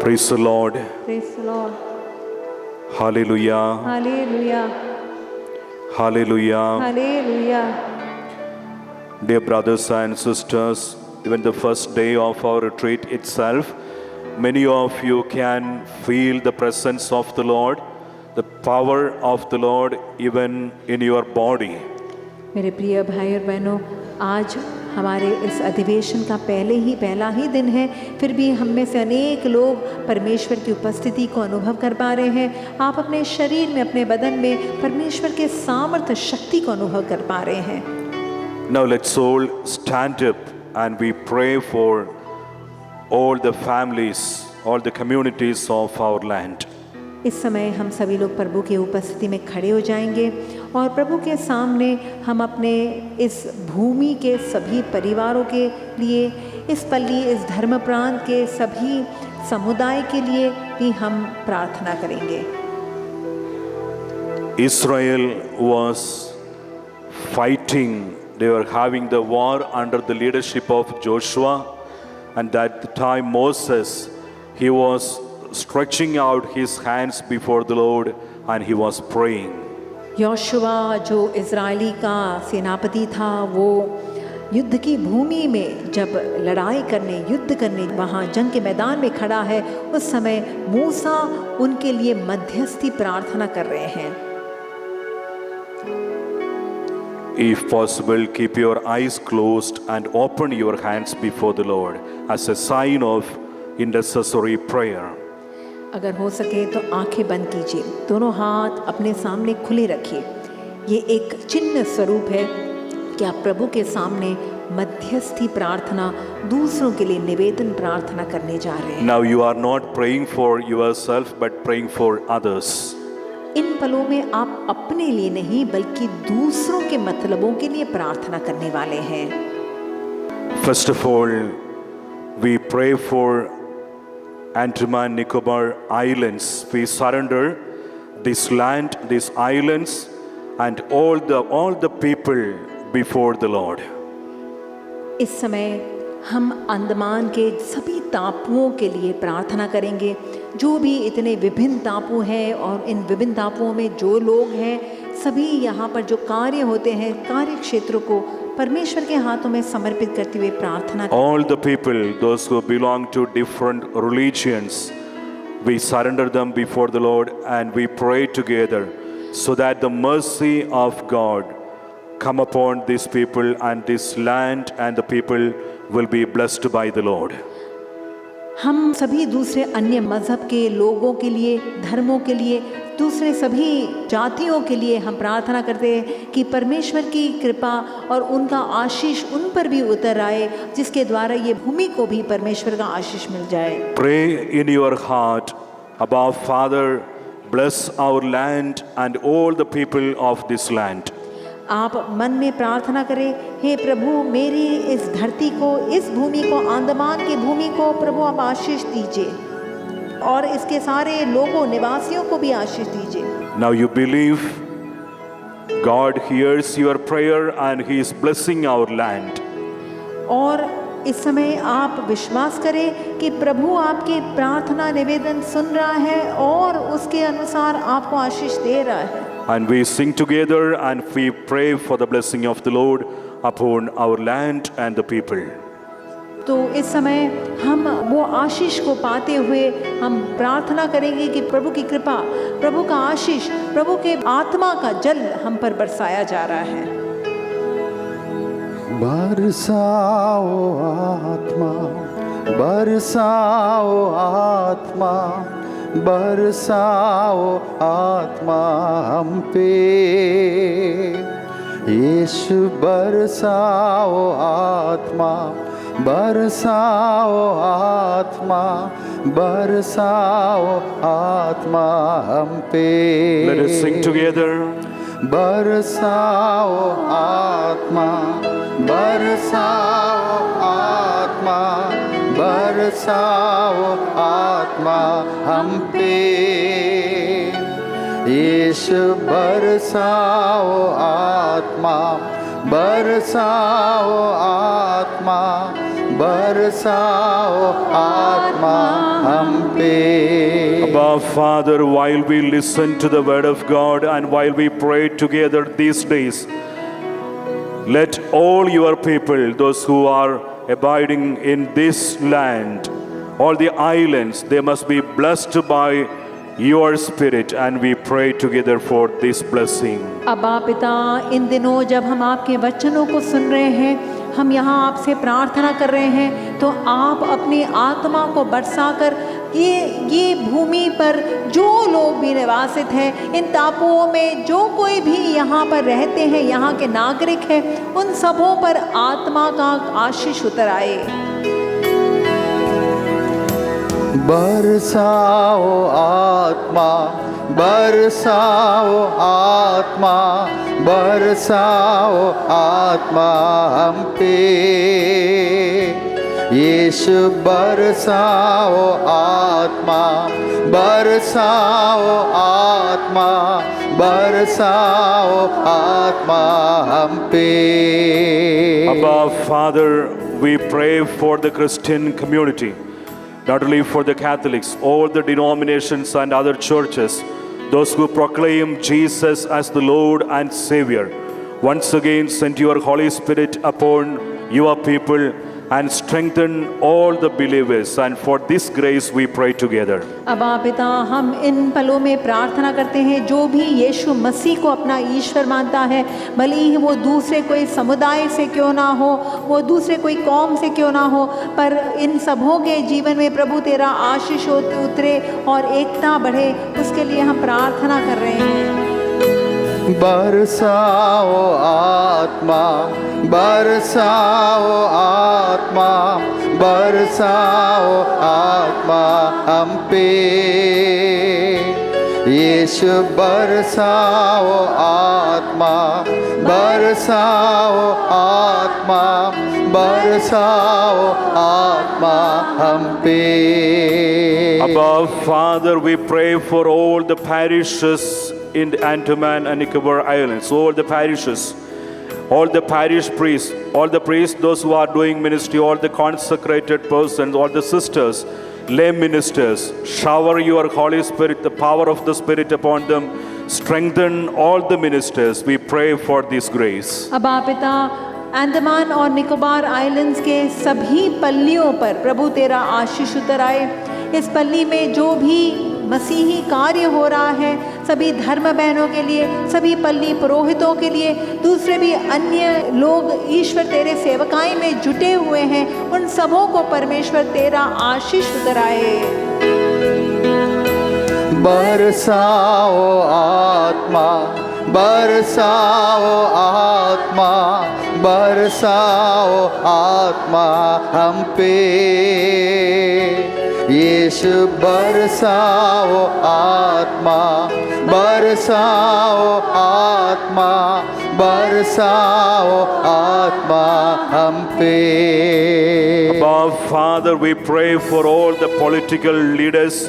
Praise the Lord. Praise the Lord. Hallelujah. Hallelujah. Hallelujah. Hallelujah. Dear brothers and sisters, even the first day of our retreat itself, many of you can feel the presence of the Lord, the power of the Lord even in your body. मेरे प्रिय भाई और बहनों, आज हमारे इस अधिवेशन का पहला ही दिन है, फिर भी हम में से अनेक लोग परमेश्वर की उपस्थिति को अनुभव कर पा रहे हैं। आप अपने शरीर में, अपने बदन में परमेश्वर के सामर्थ्य शक्ति को अनुभव कर पा रहे हैं। Now let's all stand up and we pray for all the families, all the communities of our land. इस समय हम सभी लोग प्रभु की उपस्थिति में खड़े हो जाएंगे और प्रभु के सामने हम अपने इस भूमि के सभी परिवारों के लिए, इस पल्ली, इस धर्म प्रांत के सभी समुदाय के लिए भी हम प्रार्थना करेंगे। Israel was fighting, they were having the war under the leadership of Joshua, and at the time Moses, he was stretching out his hands before the Lord and he was praying. योशुआ जो इज़राइली का सेनापति था, वो युद्ध की भूमि में जब लड़ाई करने, युद्ध करने वहाँ जंग के मैदान में खड़ा है, उस समय मूसा उनके लिए मध्यस्थी प्रार्थना कर रहे हैं। If possible, keep your eyes closed and open your hands before the Lord as a sign of intercessory prayer. अगर हो सके तो आंखें बंद कीजिए, दोनों हाथ अपने सामने खुले रखिए। ये एक चिन्ह स्वरूप है कि आप प्रभु के सामने मध्यस्थी प्रार्थना, दूसरों के लिए निवेदन प्रार्थना करने जा रहे हैं। Now you are not praying for yourself but praying for others. इन पलों में आप अपने लिए नहीं बल्कि दूसरों के मतलबों के लिए प्रार्थना करने वाले हैं। First of all, we pray for Andaman Nicobar Islands. We surrender this land, these islands, and all the people before the Lord. इस समय हम अंडमान के सभी टापुओं के लिए प्रार्थना करेंगे। जो भी इतने विभिन्न टापू हैं और इन विभिन्न टापुओं में जो लोग हैं, सभी यहाँ पर जो कार्य होते हैं, कार्य क्षेत्रों को परमेश्वर के हाथों में समर्पित करते हुए प्रार्थना। All the people, those who belong to different religions, we surrender them before the Lord and we pray together so that the mercy of God come upon these people and this land and the people will be blessed by the Lord. हम सभी दूसरे अन्य मज़हब के लोगों के लिए, धर्मों के लिए, दूसरे सभी जातियों के लिए हम प्रार्थना करते हैं कि परमेश्वर की कृपा और उनका आशीष उन पर भी उतर आए, जिसके द्वारा ये भूमि को भी परमेश्वर का आशीष मिल जाए। Pray in your heart about Father, bless our land and all the people of this land. आप मन में प्रार्थना करें, हे प्रभु मेरी इस धरती को, इस भूमि को, अंडमान की भूमि को प्रभु आप आशीष दीजिए और इसके सारे लोगों, निवासियों को भी आशीष दीजिए। Now you believe God hears your prayer and He is blessing our land. और इस समय आप विश्वास करें कि प्रभु आपकी प्रार्थना निवेदन सुन रहा है और उसके अनुसार आपको आशीष दे रहा है। And we sing together and we pray for the blessing of the Lord upon our land and the people. तो इस समय हम वो आशीष को पाते हुए हम प्रार्थना करेंगे कि प्रभु की कृपा, प्रभु का आशीष, प्रभु के आत्मा का जल हम पर बरसाया जा रहा है। बरसाओ आत्मा, बरसाओ आत्मा, बरसाओ आत्मा हम पे। यीशु बरसाओ आत्मा, बरसाओ आत्मा, बरसाओ आत्मा हम पे। Let us sing together. बरसाओ आत्मा, बरसाओ आत्मा, बरसाओ आत्मा हम पे। यीशु बरसाओ आत्मा, बरसाओ आत्मा, बरसाओ आत्मा हम पे। Abba, Father, while we listen to the word of God and while we pray together these days, let all your people, those who are abiding in this land, all the islands, they must be blessed by your spirit, and we pray together for this blessing. अब्बा पिता, इन दिनों जब हम आपके वचनों को सुन रहे हैं, हम यहाँ आपसे प्रार्थना कर रहे हैं, तो आप अपनी आत्मा को बरसाकर ये भूमि पर जो लोग भी निवासित हैं, इन टापुओं में जो कोई भी यहाँ पर रहते हैं, यहाँ के नागरिक हैं, उन सबों पर आत्मा का आशीष उतर आए। बरसाओ आत्मा, बरसाओ आत्मा, बरसाओ आत्मा हम पे। यीशु बरसाओ आत्मा, बरसाओ आत्मा, बरसाओ आत्मा हम पे। Abba, Father, we pray for the Christian community, not only for the Catholics, all the denominations and other churches, those who proclaim Jesus as the Lord and Savior. Once again, send your Holy Spirit upon your people and strengthen all the believers, and for this grace we pray together. अब्बा पिता, हम इन पलों में प्रार्थना करते हैं, जो भी यीशु मसीह को अपना ईश्वर मानता है, भले ही वो दूसरे कोई समुदाय से क्यों ना हो, वो दूसरे कोई कौम से क्यों ना हो, पर इन सबों के जीवन में प्रभु तेरा आशीष उतरे और एकता बढ़े, उसके लिए हम प्रार्थना कर रहे हैं। बरसाओ आत्मा, बरसाओ आत्मा, बरसाओ आत्मा हम पे। यीशु बरसाओ आत्मा, बरसाओ आत्मा, बरसाओ आत्मा हम पे। Abba, Father, we pray for all the parishes in the Andaman and Nicobar Islands, all the parishes, all the parish priests, all the priests, those who are doing ministry, all the consecrated persons, all the sisters, lay ministers. Shower your Holy Spirit, the power of the Spirit upon them. Strengthen all the ministers. We pray for this grace. अब्बा पिता, अंडमान और Nicobar islands के सभी पल्लियों पर प्रभु तेरा आशीष उतर आए। इस पल्ली में जो भी मसीही कार्य हो रहा है, सभी धर्म बहनों के लिए, सभी पल्ली पुरोहितों के लिए, दूसरे भी अन्य लोग ईश्वर तेरे सेवकाई में जुटे हुए हैं, उन सबों को परमेश्वर तेरा आशीष उतर आए। बरसाओ आत्मा, बरसाओ आत्मा, बरसाओ आत्मा हम पे। यीशु बरसाओ आत्मा, बरसाओ आत्मा, बरसाओ आत्मा हम पे। Abba, Father, we pray for all the political leaders,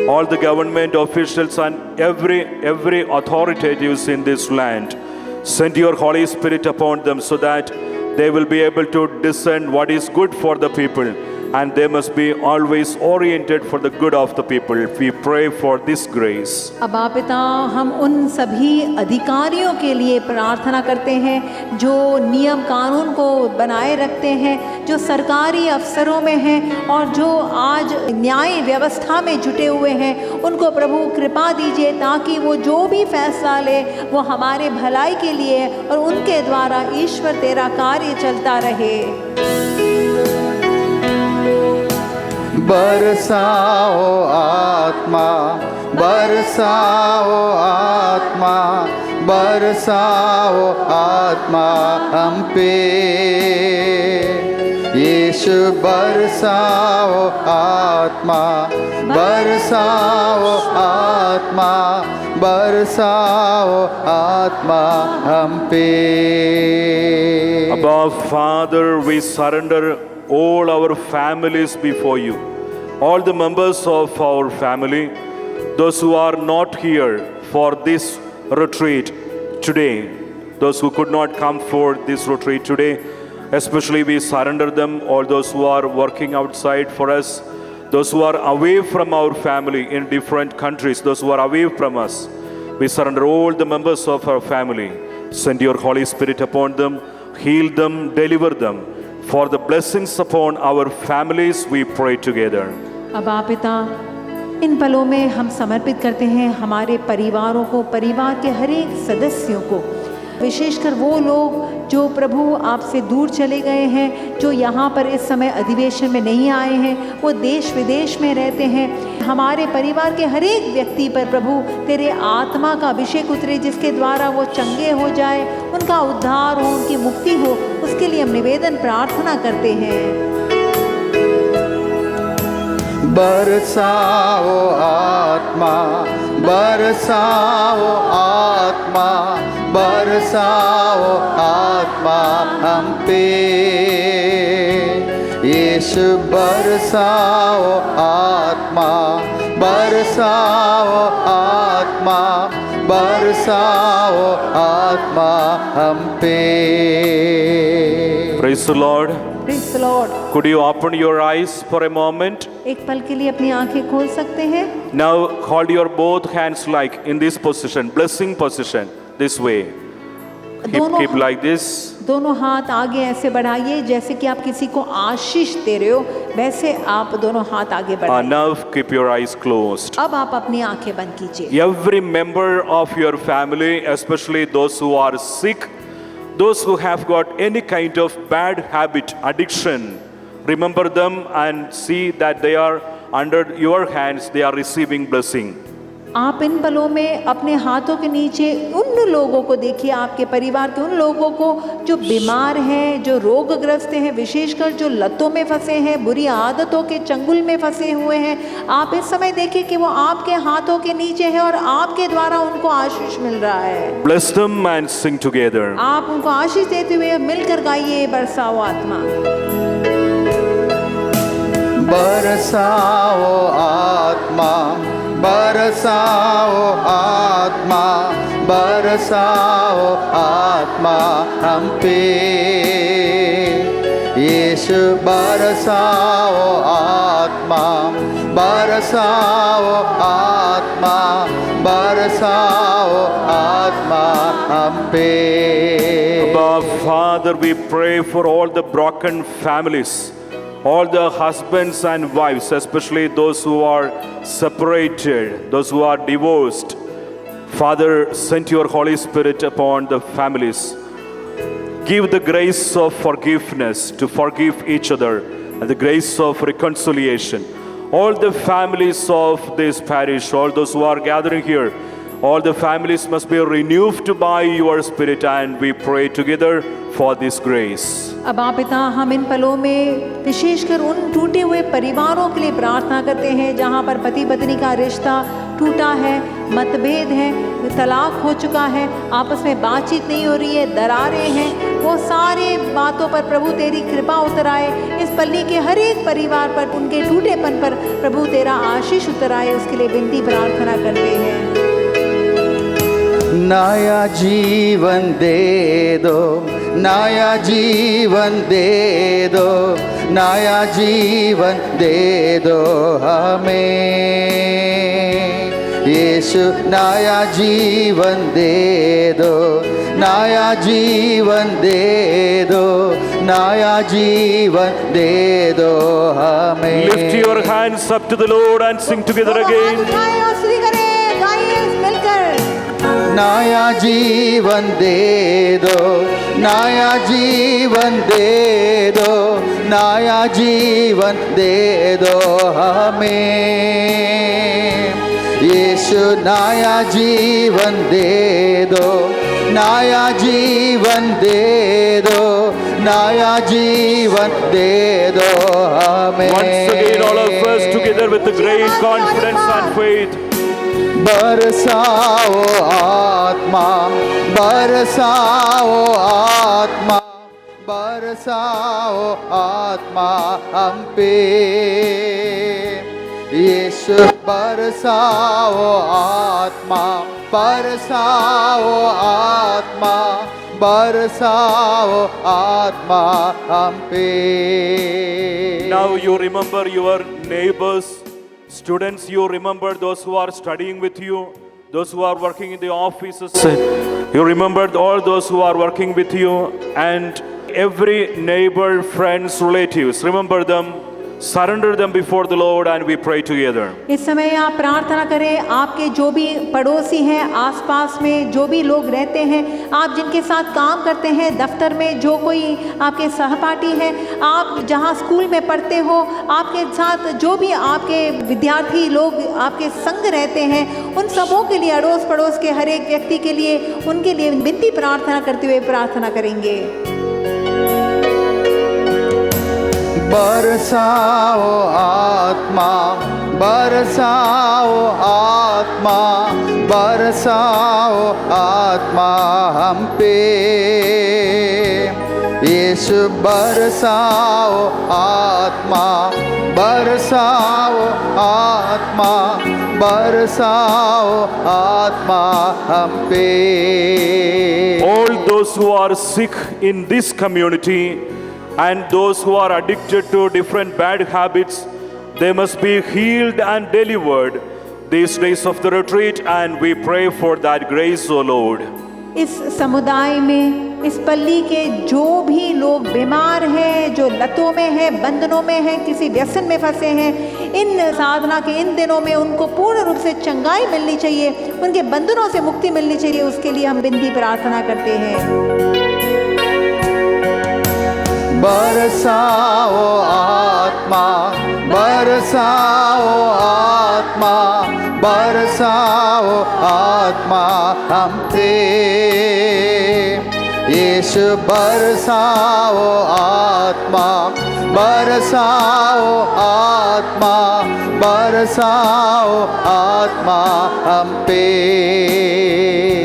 all the government officials and every authorities in this land. Send your Holy Spirit upon them so that they will be able to discern what is good for the people, and they must be always oriented for the good of the people. We pray for this grace. अब्बा पिता, हम उन सभी अधिकारियों के लिए प्रार्थना करते हैं जो नियम कानून को बनाए रखते हैं, जो सरकारी अफसरों में हैं और जो आज न्याय व्यवस्था में जुटे हुए हैं। उनको प्रभु कृपा दीजिए ताकि वो जो भी फैसला ले वो हमारे भलाई के लिए और उनके द्वारा ईश्वर तेरा कार्य चलता रहे। बरसाओ आत्मा, बरसाओ आत्मा, बरसाओ आत्मा हम पे। यीशु बरसाओ आत्मा, बरसाओ आत्मा, बरसाओ आत्मा हम पे। Abba, Father, we surrender all our families before you. All the members of our family, those who are not here for this retreat today, those who could not come for this retreat today, Especially we surrender them, all those who are working outside for us, those who are away from our family in different countries, those who are away from us. We surrender all the members of our family. Send your Holy Spirit upon them, heal them, deliver them. For the blessings upon our families, we pray together. अबा पिता, इन पलों में हम समर्पित करते हैं हमारे परिवारों को, परिवार के हर एक सदस्यों को, विशेषकर वो लोग जो प्रभु आपसे दूर चले गए हैं, जो यहाँ पर इस समय अधिवेशन में नहीं आए हैं, वो देश विदेश में रहते हैं। हमारे परिवार के हर एक व्यक्ति पर प्रभु तेरे आत्मा का अभिषेक उतरे, जिसके द्वारा वो चंगे हो जाए, उनका उद्धार हो, उनकी मुक्ति हो, उसके लिए हम निवेदन प्रार्थना करते हैं। बरसाओ आत्मा, बरसाओ आत्मा, बरसाओ आत्मा हम पे। यीशु बरसाओ आत्मा, बरसाओ आत्मा, बरसाओ आत्मा हम पे। Praise the Lord. Praise the Lord. Could you open your eyes for a moment? एक पल के लिए अपनी आंखें खोल सकते हैं। Now hold your both hands like in this position, blessing position, this way. Keep like this. दोनों हाथ आगे ऐसे बढ़ाइए जैसे कि आप किसी को आशीष दे रहे हो, वैसे आप दोनों हाथ आगे बढ़ाइए। Now keep your eyes closed. अब आप अपनी आंखें बंद कीजिए। Every member of your family, especially those who are sick, those who have got any kind of bad habit, addiction, remember them and see that they are under your hands, they are receiving blessing. आप इन पलों में अपने हाथों के नीचे उन लोगों को देखिए, आपके परिवार के उन लोगों को जो बीमार हैं, जो रोगग्रस्त हैं, विशेषकर जो लतों में फंसे हैं, बुरी आदतों के चंगुल में फंसे हुए हैं। आप इस समय देखिए कि वो आपके हाथों के नीचे है और आपके द्वारा उनको आशीष मिल रहा है। Bless them and sing together. आप उनको आशीष देते हुए मिलकर गाइए, बरसाओ आत्मा। बरसाओ आत्मा, बरसाओ आत्मा, बरसाओ आत्मा हम पे। यीशु बरसाओ आत्मा, बरसाओ आत्मा, बरसाओ आत्मा हम पे। Abba, Father, we pray for all the broken families, all the husbands and wives, especially those who are separated, those who are divorced. Father, send your Holy Spirit upon the families. Give the grace of forgiveness to forgive each other and the grace of reconciliation. All the families of this parish, all those who are gathering here, all the families must be renewed by your Spirit, and we pray together for this grace. अबा पिता, हम इन पलों में विशेषकर उन टूटे हुए परिवारों के लिए प्रार्थना करते हैं जहाँ पर पति पत्नी का रिश्ता टूटा है, मतभेद है, तलाक हो चुका है, आपस में बातचीत नहीं हो रही है, दरारें हैं। वो सारे बातों पर प्रभु तेरी कृपा उतर आए। इस पल्ली के हर एक परिवार पर, उनके टूटेपन पर प्रभु तेरा आशीष उतर आए, उसके लिए विनती प्रार्थना करते हैं। नया जीवन दे दो, नया जीवन दे दो, नया जीवन दे दो हमें। यीशु नया जीवन दे दो, नया जीवन दे दो, नया जीवन दे दो हमें। Lift your hands up to the Lord and sing together again. नया जीवन दे दो, नया जीवन दे दो, नया जीवन दे दो हमें। यीशु नया जीवन दे दो, नया जीवन दे दो, नया जीवन दे दो हमें। Once again, all of us together with the great confidence and faith. बरसाओ आत्मा, बरसाओ आत्मा, बरसाओ आत्मा हम पे। यीशु बरसाओ आत्मा, बरसाओ आत्मा, बरसाओ आत्मा हम पे। Now you remember your neighbors, students, you remember those who are studying with you, those who are working in the offices. You remember all those who are working with you, and every neighbor, friends, relatives. Remember them, surrender them before the Lord, and we pray together. इस समय आप प्रार्थना करें, आपके जो भी पड़ोसी हैं, आसपास में जो भी लोग रहते हैं, आप जिनके साथ काम करते हैं, दफ्तर में जो कोई आपके सहपाठी हैं, आप जहां स्कूल में पढ़ते हो, आपके साथ जो भी आपके विद्यार्थी लोग आपके संग रहते हैं, उन सबों के लिए, अड़ोस पड़ोस के हर एक व्यक्ति के लिए, उनके लिए विनती प्रार्थना करते हुए प्रार्थना करेंगे। बरसाओ आत्मा, बरसाओ आत्मा, बरसाओ आत्मा हम पे। यीशु बरसाओ आत्मा, बरसाओ आत्मा, बरसाओ आत्मा हम पे। All those who are sick in this community and those who are addicted to different bad habits, they must be healed and delivered these days of the retreat, and we pray for that grace, O Lord. इस समुदाय में, इस पल्ली के जो भी लोग बीमार हैं, जो लतों में हैं, बंधनों में हैं, किसी व्यसन में फंसे हैं, इन साधना के इन दिनों में उनको पूर्ण रूप से चंगाई मिलनी चाहिए, उनके बंधनों से मुक्ति मिलनी चाहिए, उसके लिए हम विनती प्रार्थना करते हैं। बरसाओ आत्मा, बरसाओ आत्मा, बरसाओ आत्मा हम पे। यीशु बरसाओ आत्मा, बरसाओ आत्मा, बरसाओ आत्मा हम पे।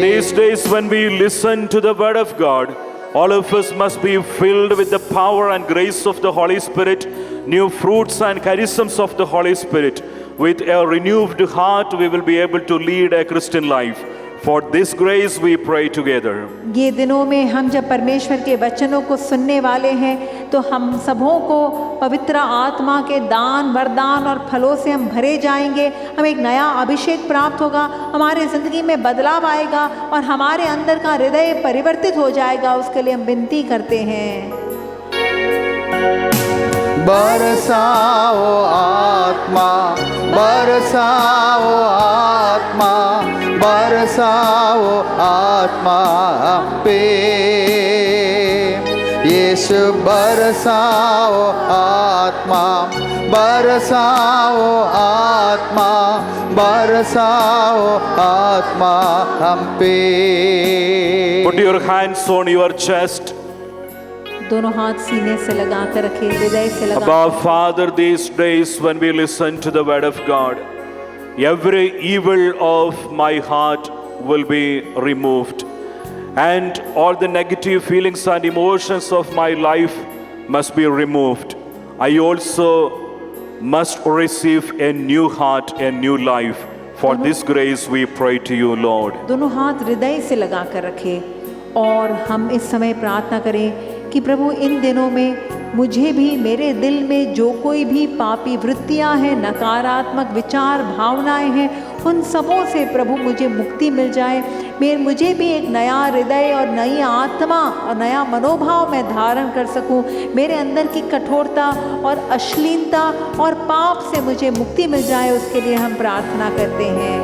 These days when we listen to the word of God, all of us must be filled with the power and grace of the Holy Spirit, new fruits and charisms of the Holy Spirit. With a renewed heart, we will be able to lead a Christian life. For this grace we pray together. ये दिनों में हम जब परमेश्वर के वचनों को सुनने वाले हैं, तो हम सबों को पवित्र आत्मा के दान, वरदान और फलों से हम भरे जाएंगे। हमें एक नया अभिषेक प्राप्त होगा, हमारे ज़िंदगी में बदलाव आएगा और हमारे अंदर का हृदय परिवर्तित हो जाएगा। उसके लिए हम विनती करते हैं। बरसाओ आत्मा, बरसाओ आत्मा, बरसाओ आत्मा हम पे। यीशु बरसाओ आत्मा, बरसाओ आत्मा, बरसाओ आत्मा हम पे। Put your hands on your chest. दोनों हाथ सीने से लगा कर रखें, हृदय से लगा। Abba, Father, these days when we listen to the word of God, every evil of my heart will be removed, and all the negative feelings and emotions of my life must be removed. I also must receive a new heart, a new life. For this grace we pray to you, Lord. दोनों हाथ हृदय से लगा कर रखें और हम इस समय प्रार्थना करें कि प्रभु इन दिनों में मुझे भी, मेरे दिल में जो कोई भी पापी वृत्तियां हैं, नकारात्मक विचार, भावनाएं हैं, उन सबों से प्रभु मुझे मुक्ति मिल जाए। मुझे भी एक नया हृदय और नई आत्मा और नया मनोभाव मैं धारण कर सकूं। मेरे अंदर की कठोरता और अश्लीलता और पाप से मुझे मुक्ति मिल जाए, उसके लिए हम प्रार्थना करते हैं।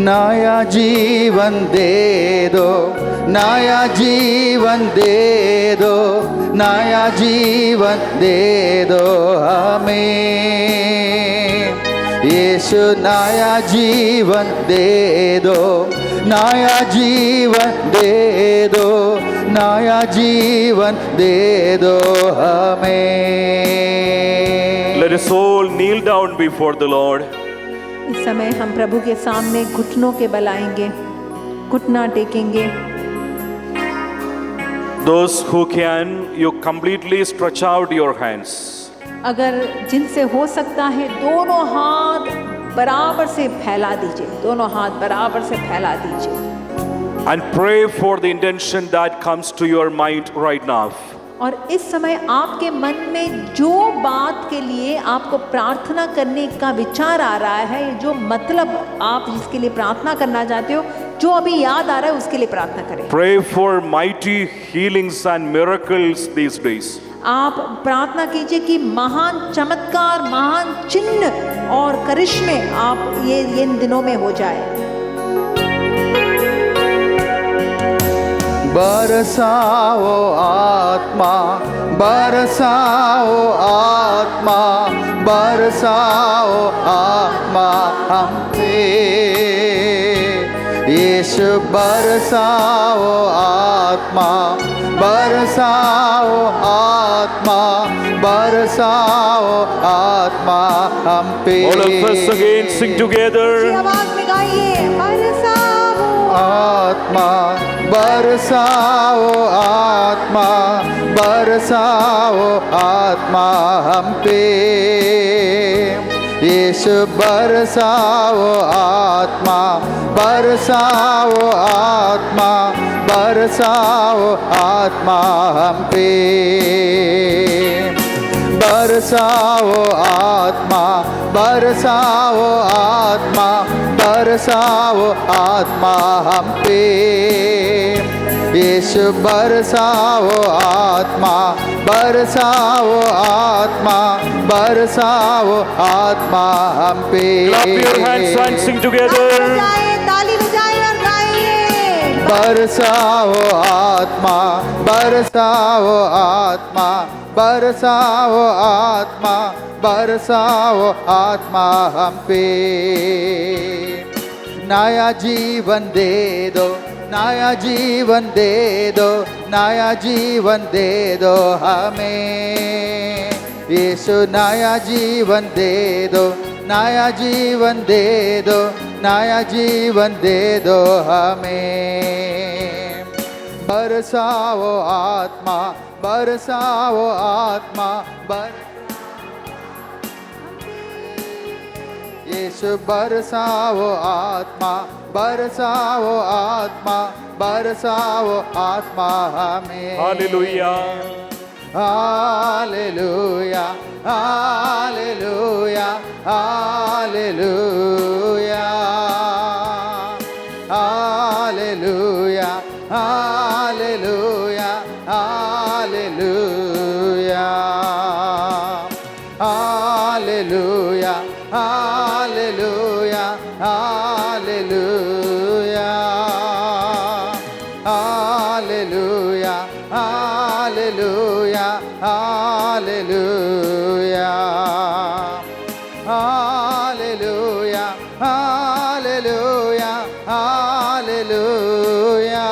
नया जीवन दे दो, नया जीवन दे दो, नया जीवन दे दो हमें। यीशु नया जीवन दे दो, नया जीवन दे दो, नया जीवन दे दो हमें। Let us all kneel down before the Lord. इस समय हम प्रभु के सामने घुटनों के बल आएंगे, घुटना टेकेंगे। Those who can, you completely stretch out your hands. अगर जिनसे हो सकता है दोनों हाथ बराबर से फैला दीजिए, दोनों हाथ बराबर से फैला दीजिए। and pray for the intention that comes to your mind right now. और इस समय आपके मन में जो बात के लिए आपको प्रार्थना करने का विचार आ रहा है, जो मतलब आप जिसके लिए प्रार्थना करना चाहते हो, जो अभी याद आ रहा है उसके लिए प्रार्थना करें। Pray for mighty healings and miracles these days. आप प्रार्थना कीजिए कि महान चमत्कार, महान चिन्ह और करिश्मे आप ये इन दिनों में हो जाए। बरसाओ आत्मा, बरसाओ आत्मा, बरसाओ आत्मा हम पे। यीशु बरसाओ आत्मा, बरसाओ आत्मा, बरसाओ आत्मा हम पे। All of us again sing together. आवाज में गाइए, बरसाओ आत्मा, बरसाओ आत्मा, बरसाओ आत्मा हम पे। यीशु बरसाओ आत्मा, बरसाओ आत्मा, बरसाओ आत्मा हम पे। बरसाओ आत्मा, बरसाओ आत्मा, बरसाओ आत्मा हम पे। यीशु बरसाओ आत्मा, बरसाओ आत्मा, बरसाओ आत्मा हम पे। Clap your hands and sing together. ताली बजाएं और गाइए। बरसाओ आत्मा, बरसाओ आत्मा, बरसाओ आत्मा, बरसाओ आत्मा हम पे। नया जीवन दे दो, नया जीवन दे दो, नया जीवन दे दो हमें। यीशु नया जीवन दे दो, नया जीवन दे दो, नया जीवन दे दो हमें। बरसाओ आत्मा, बरसाओ आत्मा, यीशु बरसाओ आत्मा, बरसाओ आत्मा, बरसाओ आत्मा हमें। Hallelujah. Hallelujah, hallelujah, hallelujah, hallelujah, hallelujah, hallelujah, hallelujah, hallelujah, hallelujah, hallelujah, hallelujah, hallelujah, hallelujah, hallelujah, hallelujah, hallelujah, hallelujah, hallelujah,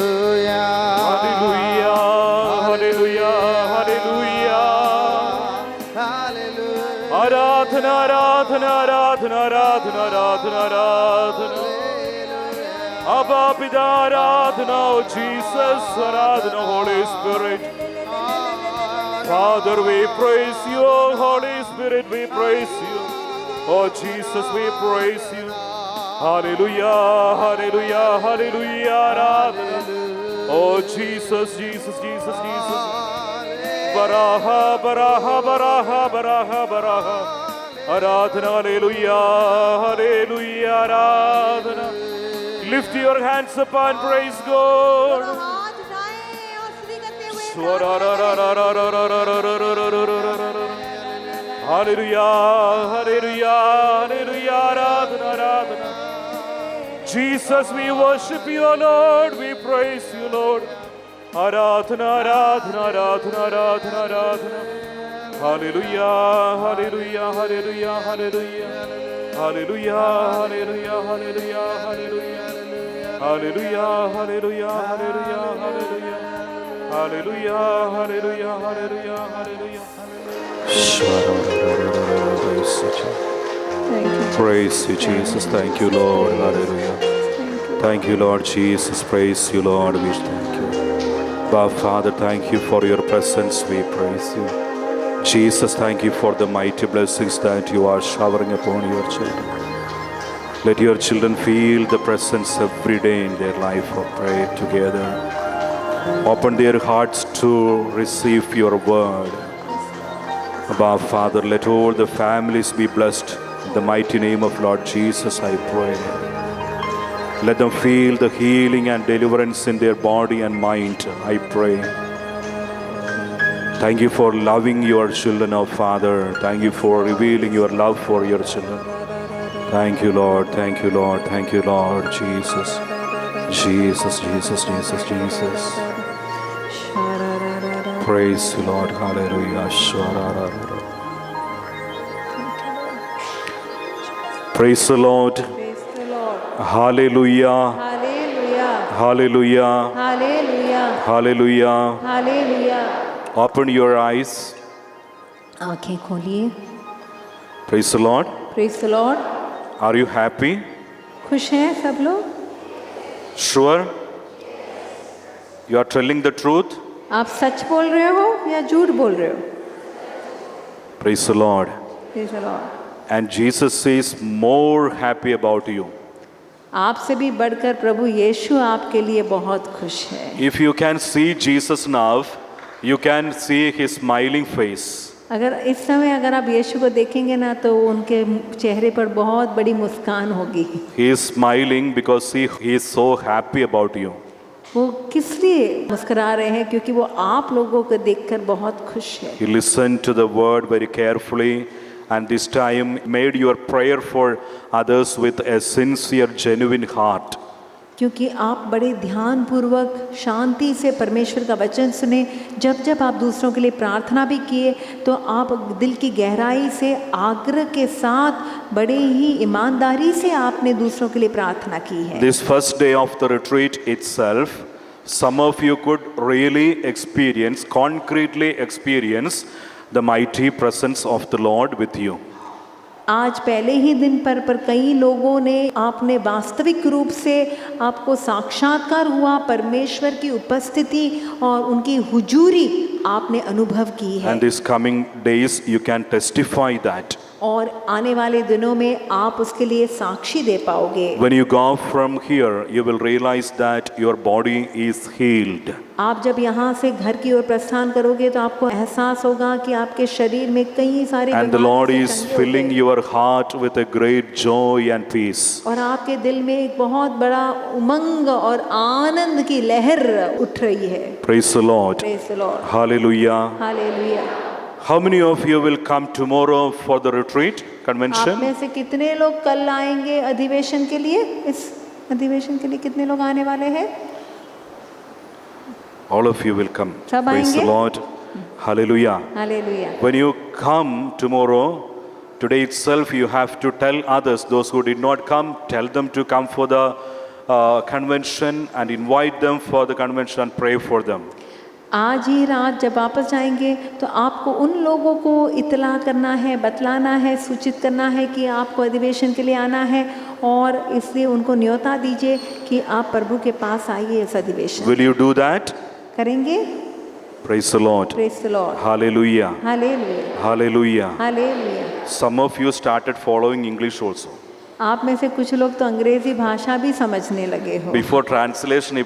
Hallelujah, hallelujah, hallelujah. Hallelujah. Aradhana, Aradhana, Aradhana, Aradhana, Aradhana, Aradhana. Abba Pita, Aradhana, oh Jesus, Aradhana, Holy Spirit. Father, we praise you, oh Holy Spirit, we praise you. Oh Jesus, we praise you. Hallelujah, hallelujah, hallelujah, Aradhana. Oh Jesus, Jesus, Jesus, Jesus. Baraha, baraha, baraha, baraha, baraha. Aradhana, hallelujah, hallelujah, aradhana. Lift your hands up and praise God. हाथ उठाएं और स्तुति करते हुए Hallelujah, hallelujah, hallelujah, aradhana, aradhana. Jesus, we worship you, O Lord, we praise you, Lord. Aradhana, aradhana, aradhana, aradhana, aradhana. Hallelujah, hallelujah, hallelujah, hallelujah. Hallelujah, hallelujah, hallelujah, hallelujah. Hallelujah, hallelujah, hallelujah, hallelujah. Hallelujah, hallelujah, hallelujah, hallelujah. Praise you, Jesus. Thank you, Lord. Hallelujah. Thank you, Lord Jesus. Praise you, Lord. We thank you. Our Father, thank you for your presence. We praise you. Jesus, thank you for the mighty blessings that you are showering upon your children. Let your children feel the presence every day in their life of prayer together. Open their hearts to receive your word. Abba, Father, let all the families be blessed. In the mighty name of Lord Jesus, I pray. Let them feel the healing and deliverance in their body and mind, I pray. Thank you for loving your children, oh Father. Thank you for revealing your love for your children. Thank you, Lord. Thank you, Lord. Thank you, Lord. Jesus. Jesus, Jesus, Jesus, Jesus. Praise you, Lord. Hallelujah. Praise the Lord. Praise the Lord. Hallelujah. Hallelujah. Hallelujah. Hallelujah. Hallelujah. Hallelujah. Open your eyes. आंखें खोलिए. Praise the Lord. Praise the Lord. Are you happy? खुश हैं सब लोग? Sure? You are telling the truth? आप सच बोल रहे हो या झूठ बोल रहे हो? Praise the Lord. Praise the Lord. And Jesus is more happy about you. आपसे भी बढ़कर प्रभु यीशु आपके लिए बहुत खुश है. If you can see Jesus now, you can see his smiling face. अगर इस समय अगर आप यीशु को देखेंगे ना तो उनके चेहरे पर बहुत बड़ी मुस्कान होगी. He is smiling because he is so happy about you. वो किस लिए मुस्कुरा रहे हैं? क्योंकि वो आप लोगों को देखकर बहुत खुश है. He listened to the word very carefully and this time made your prayer for others with a sincere, genuine heart. क्योंकि आप बड़े ध्यानपूर्वक शांति से परमेश्वर का वचन सुने. जब जब आप दूसरों के लिए प्रार्थना भी किए तो आप दिल की गहराई से आग्रह के साथ बड़े ही ईमानदारी से आपने दूसरों के लिए प्रार्थना की है. This first day of the retreat itself, some of you could really experience, concretely experience the mighty presence of the Lord with you. आज पहले ही दिन पर कई लोगों ने आपने वास्तविक रूप से आपको साक्षात्कार हुआ परमेश्वर की उपस्थिति और उनकी हुजूरी आपने अनुभव की है. And these coming days you can testify that. और आने वाले दिनों में आप उसके लिए साक्षी दे पाओगे. When you go from here, you will realize that your body is healed. आप जब यहाँ से घर की ओर प्रस्थान करोगे तो आपको एहसास होगा कि आपके शरीर में कई सारे And the Lord is filling your heart with a great joy and peace. और आपके दिल में एक बहुत बड़ा उमंग और आनंद की लहर उठ रही है. Praise the Lord. Praise the Lord. Hallelujah. Hallelujah. How many of you will come tomorrow for the retreat आप convention? में से कितने लोग कल आएंगे अधिवेशन के लिए? इस अधिवेशन के लिए कितने लोग आने वाले हैं? All of you will come. सब Praise the आएंगे? Lord. Hallelujah. Hallelujah. When you come tomorrow, today itself you have to tell others, those who did not come, tell them to come for the convention and invite them for the convention and pray for them. आज ही रात जब वापस जाएंगे तो आपको उन लोगों को इतला करना है, बतलाना है, सूचित करना है कि आपको अधिवेशन के लिए आना है और इसलिए उनको न्योता दीजिए कि आप प्रभु के पास आइए इस अधिवेशन. Will you do that? करेंगे? Praise the Lord. Praise the Lord. Hallelujah. Hallelujah. Hallelujah. Hallelujah. Some of you started following English also. आप में से कुछ लोग तो अंग्रेजी भाषा भी समझने लगे हो. Before translation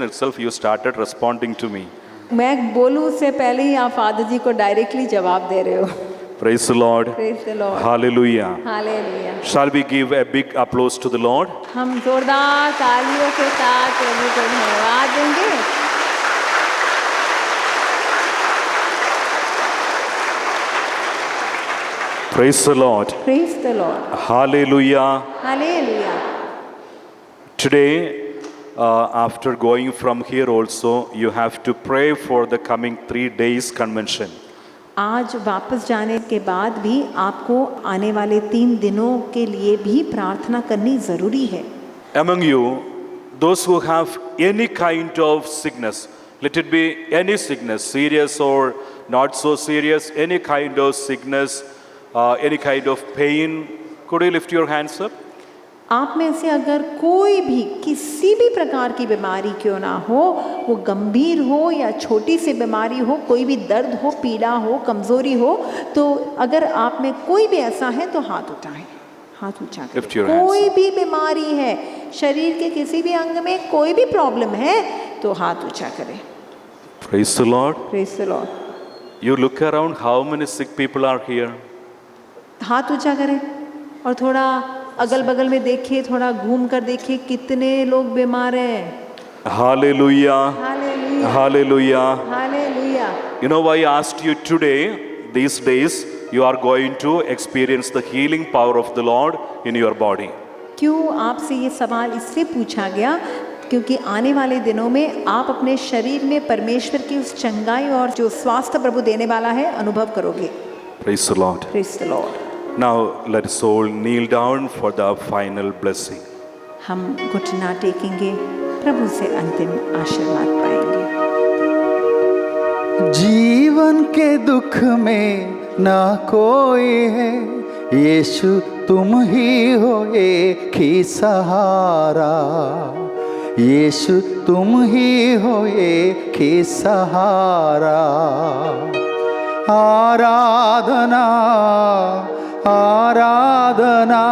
itself, you started responding to me. मैं बोलूं उससे पहले ही आप फादर जी को डायरेक्टली जवाब दे रहे हो. Praise the Lord. Praise the Lord. Hallelujah. Hallelujah. Shall we give a big applause to the Lord? हम जोरदार तालियों के साथ प्रभु को धन्यवाद देंगे. Praise the Lord. Praise the Lord. Hallelujah. Hallelujah. Today, after going from here also, you have to pray for the coming 3 days convention. आज वापस जाने के बाद भी आपको आने वाले 3 दिनों के लिए भी प्रार्थना करनी ज़रूरी है. Among you, those who have any kind of sickness, let it be any sickness, serious or not so serious, any kind of sickness, any kind of pain, could you lift your hands up? आप में से अगर कोई भी किसी भी प्रकार की बीमारी क्यों ना हो, वो गंभीर हो या छोटी सी बीमारी हो, कोई भी दर्द हो, पीड़ा हो, कमज़ोरी हो, तो अगर आप में कोई भी ऐसा है तो हाथ उठाएं, हाथ ऊंचा Lift your करें। hands कोई भी बीमारी है, शरीर के किसी भी अंग में कोई भी प्रॉब्लम है तो हाथ ऊंचा करें। Praise the Lord. Praise the Lord. You look around, how many sick people are here? हाथ ऊंचा करें और थोड़ा अगल बगल में देखिए, थोड़ा घूम कर देखिए कितने लोग बीमार हैं। Hallelujah. Hallelujah, Hallelujah. Hallelujah. You know why I asked you today, these days, you are going to experience the healing power of the Lord in your body. क्यों आपसे ये सवाल इसलिए पूछा गया क्योंकि आने वाले दिनों में आप अपने शरीर में परमेश्वर की उस चंगाई और जो स्वास्थ्य प्रभु देने वाला है अनुभव करोगे। Praise the Lord. Praise the Lord. Now let us all kneel down for the final blessing. हम घुटना टेकेंगे, प्रभु से अंतिम आशीर्वाद पाएंगे। जीवन के दुख में ना कोई है, यीशु तुम ही हो एक ही सहारा, यीशु तुम ही हो एक ही सहारा। आराधना आराधना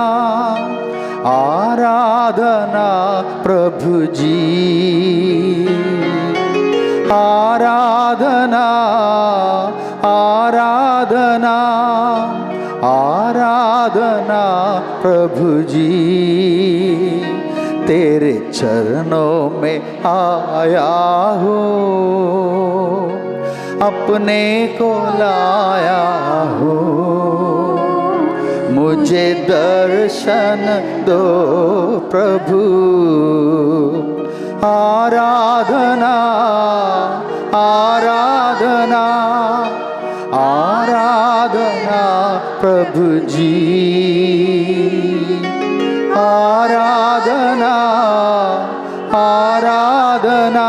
आराधना प्रभु जी, आराधना आराधना आराधना प्रभु जी। तेरे चरणों में आया हो, अपने को लाया हो, मुझे दर्शन दो प्रभु। आराधना आराधना आराधना प्रभु जी, आराधना आराधना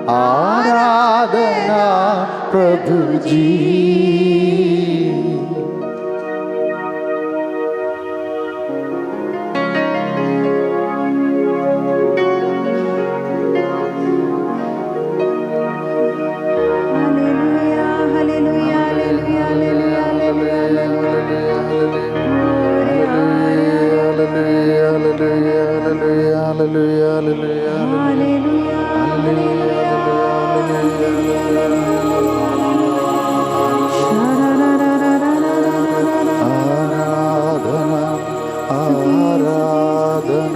आराधना प्रभु जी। आराधना आराधना